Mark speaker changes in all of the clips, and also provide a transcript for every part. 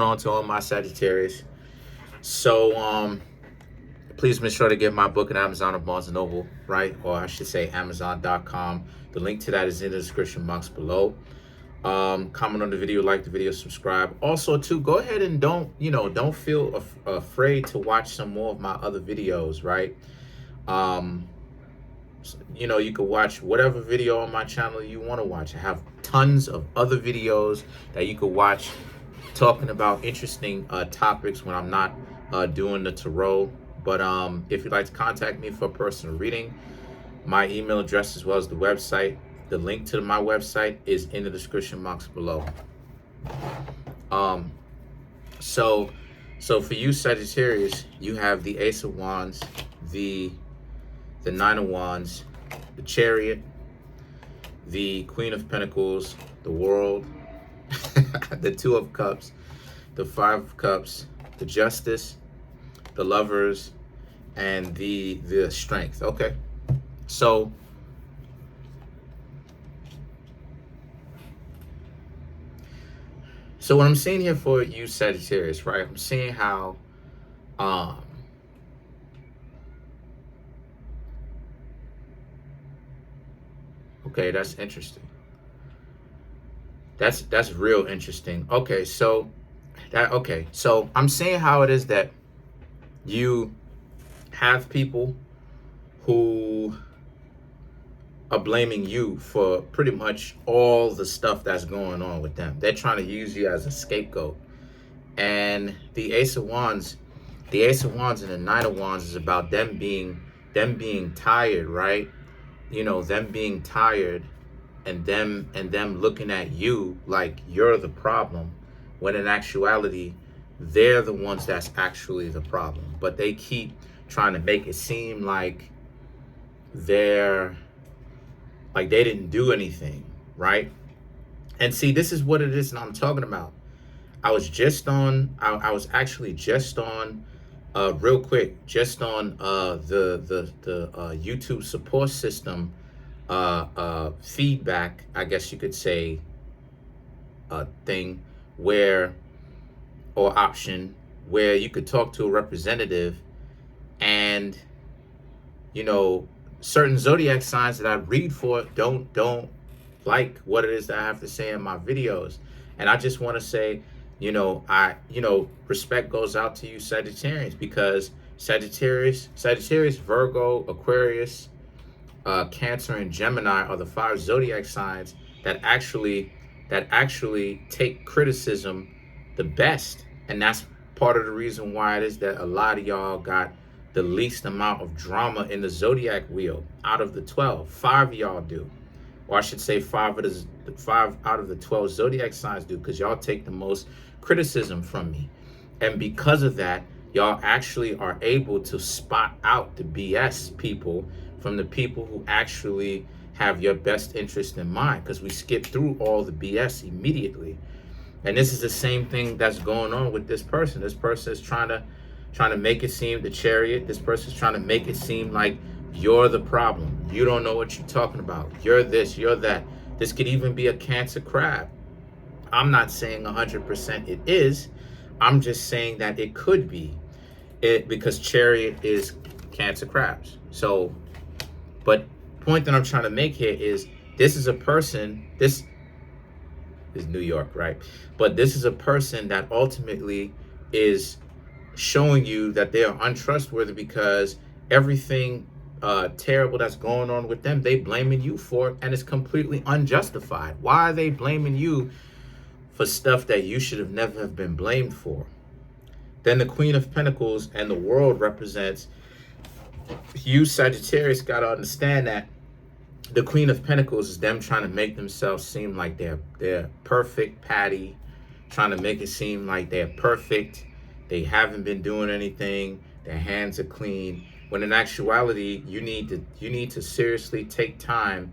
Speaker 1: On to all my Sagittarius. So please make sure to get my book at Amazon or Barnes and Noble, right? Or I should say Amazon.com. The link to that is in the description box below. Comment on the video, like the video, subscribe. Also, too, go ahead and don't feel afraid to watch some more of my other videos, right? You can watch whatever video on my channel you want to watch. I have tons of other videos that you could watch talking about interesting topics when I'm not doing the tarot. But if you'd like to contact me for a personal reading, my email address as well as the website, the link to my website is in the description box below. So for you Sagittarius, you have the Ace of Wands, the Nine of Wands, the Chariot, the Queen of Pentacles, the World, the Two of Cups, the Five of Cups, the Justice, the Lovers, and the Strength. Okay, so what I'm seeing here for you Sagittarius, right? I'm seeing how okay, that's interesting. That's real interesting. Okay, so I'm seeing how it is that you have people who are blaming you for pretty much all the stuff that's going on with them. They're trying to use you as a scapegoat. And the Ace of Wands and the Nine of Wands is about them being tired, right? Them being tired and them looking at you like you're the problem, when in actuality they're the ones that's actually the problem. But they keep trying to make it seem like they didn't do anything, right? And see, this is what it is that I'm talking about. I was actually just on real quick, just on the YouTube support system feedback, I guess you could say, thing option where you could talk to a representative, and certain zodiac signs that I read for don't like what it is that I have to say in my videos. And I just want to say, respect goes out to you Sagittarius, because Sagittarius, Virgo, Aquarius, Cancer, and Gemini are the 5 zodiac signs that actually take criticism the best. And that's part of the reason why it is that a lot of y'all got the least amount of drama in the zodiac wheel out of the 12. 5 of y'all do. Or I should say 5 out of the 12 zodiac signs do, because y'all take the most criticism from me. And because of that, y'all actually are able to spot out the BS people from the people who actually have your best interest in mind, because we skip through all the BS immediately. And this is the same thing that's going on with this person. This person is trying to make it seem, the Chariot, this person is trying to make it seem like you're the problem. You don't know what you're talking about. You're this, you're that. This could even be a Cancer crab. I'm not saying 100% it is. I'm just saying that it could be it, because Chariot is Cancer crabs. So, but point that I'm trying to make here is, this is a person, this is New York, right? But this is a person that ultimately is showing you that they are untrustworthy, because everything terrible that's going on with them, they blaming you for it, and it's completely unjustified. Why are they blaming you for stuff that you should have never have been blamed for? Then the Queen of Pentacles and the World represents you Sagittarius. Got to understand that the Queen of Pentacles is them trying to make themselves seem like they're perfect patty, trying to make it seem like they're perfect. They haven't been doing anything. Their hands are clean. When in actuality, you need to seriously take time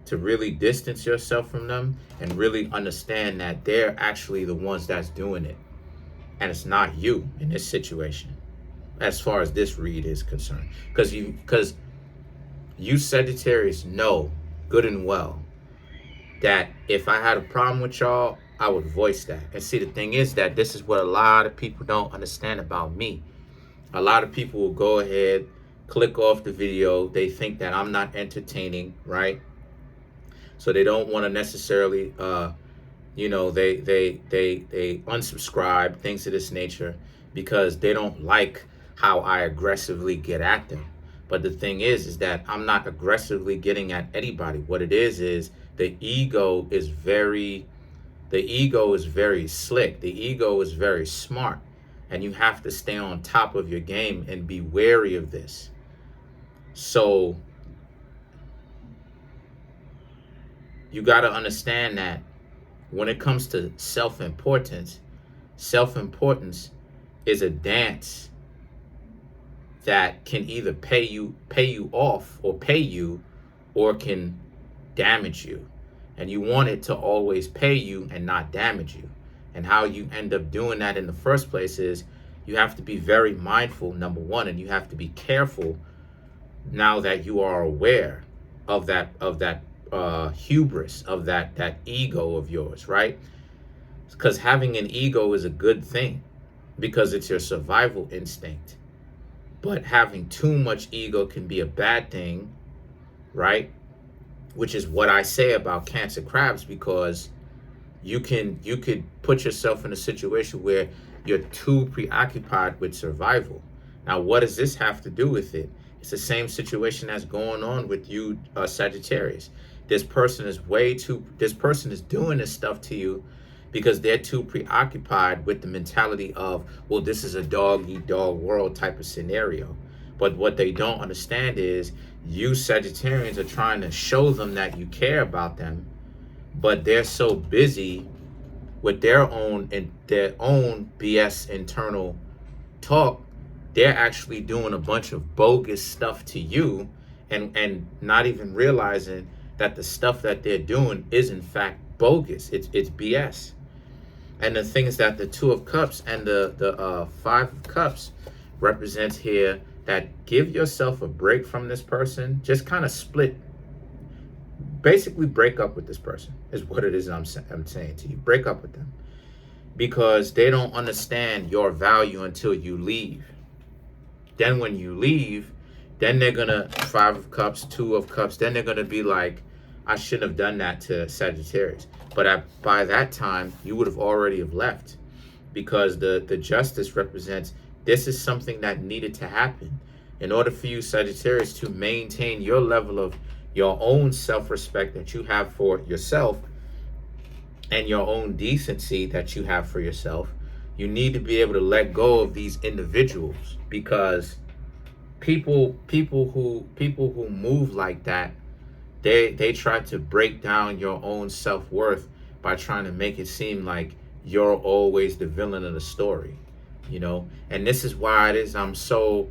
Speaker 1: to really distance yourself from them and really understand that they're actually the ones that's doing it. And it's not you in this situation, as far as this read is concerned. Because you Sagittarius know good and well that if I had a problem with y'all, I would voice that. And see, the thing is that this is what a lot of people don't understand about me. A lot of people will go ahead, click off the video. They think that I'm not entertaining, right? So they don't want to necessarily, they unsubscribe, things of this nature, because they don't like how I aggressively get at them. But the thing is that I'm not aggressively getting at anybody. What it is the ego is very slick. The ego is very smart. And you have to stay on top of your game and be wary of this. So you got to understand that when it comes to self-importance is a dance that can either pay you off or pay you, or can damage you. And you want it to always pay you and not damage you. And how you end up doing that in the first place is you have to be very mindful, number one, and you have to be careful now that you are aware of that hubris, of that ego of yours, right? Because having an ego is a good thing because it's your survival instinct. But having too much ego can be a bad thing, right? Which is what I say about Cancer crabs, because you could put yourself in a situation where you're too preoccupied with survival. Now, what does this have to do with it? It's the same situation that's going on with you, Sagittarius. This person is doing this stuff to you because they're too preoccupied with the mentality of, well, this is a dog eat dog world type of scenario. But what they don't understand is you Sagittarians are trying to show them that you care about them, but they're so busy with their own BS internal talk, they're actually doing a bunch of bogus stuff to you, and not even realizing that the stuff that they're doing is in fact bogus. It's BS. And the thing is that the Two of Cups and the Five of Cups represents here that give yourself a break from this person. Just kind of split. Basically break up with this person is what it is I'm saying to you. Break up with them. Because they don't understand your value until you leave. Then when you leave, then they're going to, Five of Cups, Two of Cups, then they're going to be like, I shouldn't have done that to Sagittarius. But by that time, you would have already have left, because the Justice represents this is something that needed to happen. In order for you, Sagittarius, to maintain your level of your own self-respect that you have for yourself and your own decency that you have for yourself, you need to be able to let go of these individuals, because people who move like that, they try to break down your own self-worth by trying to make it seem like you're always the villain of the story, you know. And this is why it is I'm so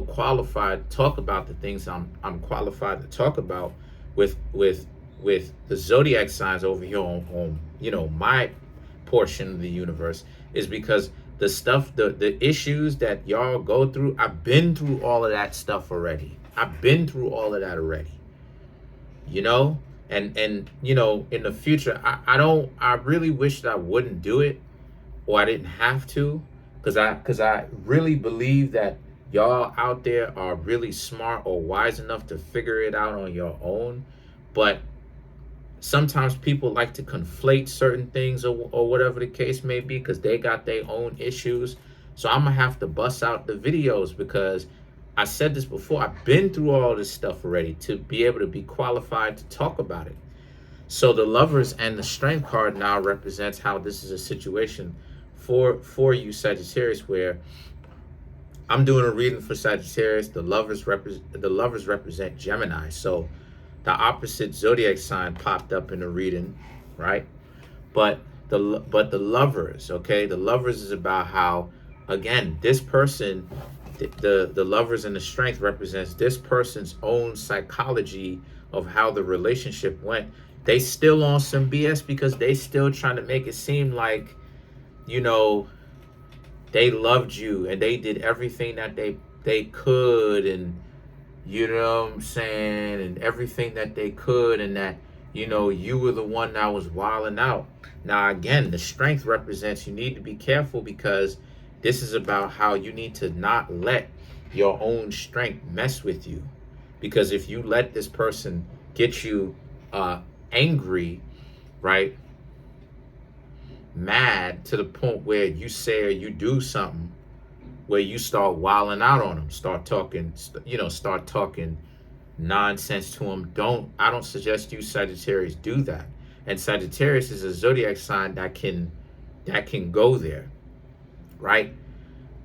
Speaker 1: qualified to talk about the things I'm qualified to talk about with the zodiac signs over here on my portion of the universe, is because the stuff, the issues that y'all go through, I've been through all of that stuff already. I've been through all of that already. And in the future, I really wish that I wouldn't do it, or I didn't have to, because I really believe that y'all out there are really smart or wise enough to figure it out on your own. But sometimes people like to conflate certain things or whatever the case may be, because they got their own issues. So I'm gonna have to bust out the videos, because I said this before, I've been through all this stuff already to be able to be qualified to talk about it. So the Lovers and the Strength card now represents how this is a situation for you, Sagittarius, where I'm doing a reading for Sagittarius. The lovers represent Gemini. So the opposite zodiac sign popped up in the reading, right? But the lovers, okay? The lovers is about how, again, this person, the Lovers and the Strength represents this person's own psychology of how the relationship went. They still on some BS, because they still trying to make it seem like, they loved you and they did everything that they could, and you know what I'm saying, and everything that they could, and that you know, you were the one that was wilding out. Now, again, the strength represents you need to be careful, because this is about how you need to not let your own strength mess with you. Because if you let this person get you angry, right, mad, to the point where you say or you do something where you start wilding out on them, start talking, start talking nonsense to them. I don't suggest you Sagittarius do that. And Sagittarius is a zodiac sign that can go there, right?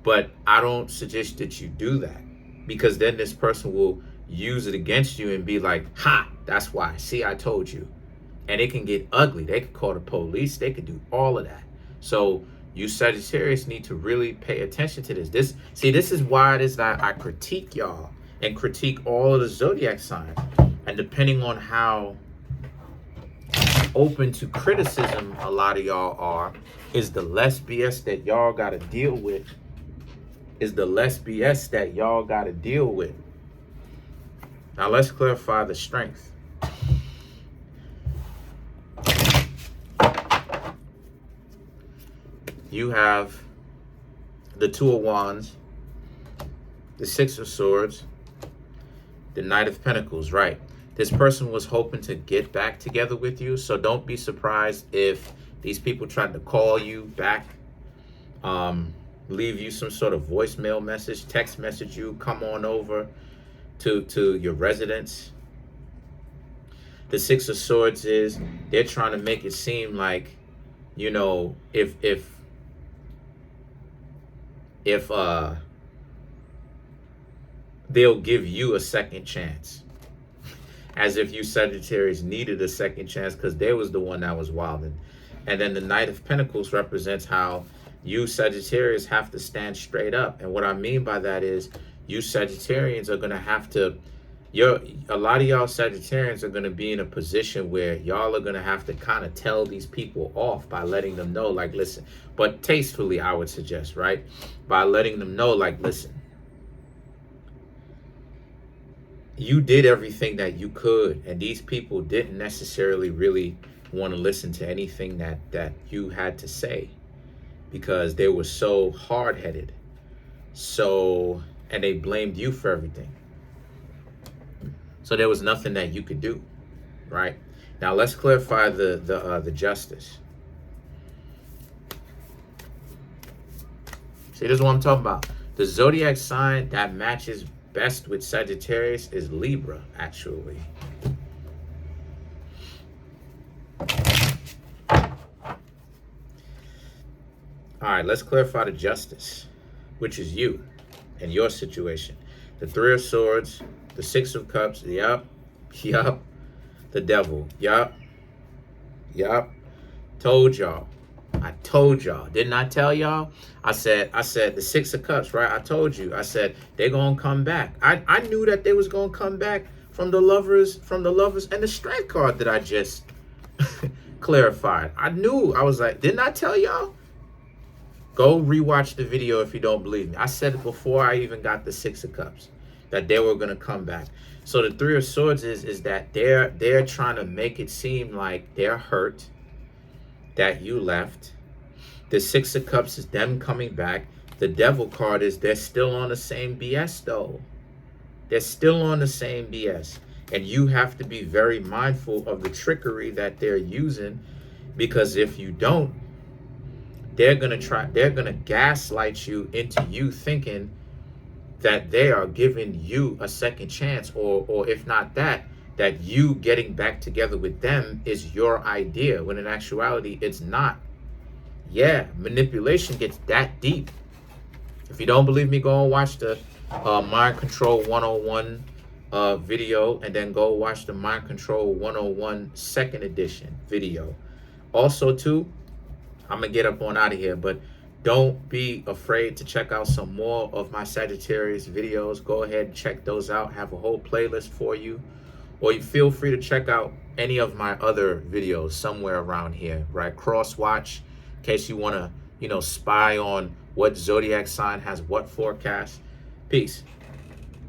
Speaker 1: But I don't suggest that you do that, because then this person will use it against you and be like, ha, that's why. See, I told you. And it can get ugly. They could call the police. They could do all of that. So you Sagittarius need to really pay attention to this. This is why it is that I critique y'all and critique all of the zodiac signs. And depending on how open to criticism a lot of y'all are, is the less BS that y'all got to deal with. Now let's clarify the strength. You have the Two of Wands, the Six of Swords, the Knight of Pentacles, right? This person was hoping to get back together with you, so don't be surprised if these people tried to call you back, leave you some sort of voicemail message, text message you, come on over to your residence. The Six of Swords is they're trying to make it seem like, you know, if they'll give you a second chance, as if you Sagittarius needed a second chance because they was the one that was wilding. And then the Knight of Pentacles represents how you Sagittarius have to stand straight up. And what I mean by that is you Sagittarians are going to have to, a lot of y'all Sagittarians are going to be in a position where y'all are going to have to kind of tell these people off by letting them know, like, listen, but tastefully, I would suggest, right? By letting them know, like, listen, you did everything that you could, and these people didn't necessarily really want to listen to anything that you had to say, because they were so hard-headed, and they blamed you for everything. So there was nothing that you could do, right? Now let's clarify the Justice. See, this is what I'm talking about. The zodiac sign that matches best with Sagittarius is Libra, actually. All right, let's clarify the Justice, which is you and your situation. The Three of Swords, the Six of Cups, yup. The Devil, yup. Told y'all. I told y'all. Didn't I tell y'all? I said the Six of Cups, right? I told you. I said they're gonna come back. I knew that they was gonna come back from the Lovers, and the Strength card that I just clarified. I knew. I was like, didn't I tell y'all? Go rewatch the video if you don't believe me. I said it before I even got the Six of Cups, that they were gonna come back. So the Three of Swords is that they're trying to make it seem like they're hurt that you left. The Six of Cups is them coming back. The Devil card is they're still on the same BS though. They're still on the same BS. And you have to be very mindful of the trickery that they're using, because if you don't, they're gonna gaslight you into you thinking that they are giving you a second chance, or if not that you getting back together with them is your idea, when in actuality it's not. Yeah, manipulation gets that deep. If you don't believe me, go and watch the Mind Control 101 video, and then go watch the Mind Control 101 second edition video. Also too, I'm gonna get up on out of here, but don't be afraid to check out some more of my Sagittarius videos. Go ahead and check those out. Have a whole playlist for you. Or you feel free to check out any of my other videos somewhere around here, right? Cross watch, in case you want to, spy on what zodiac sign has what forecast. Peace.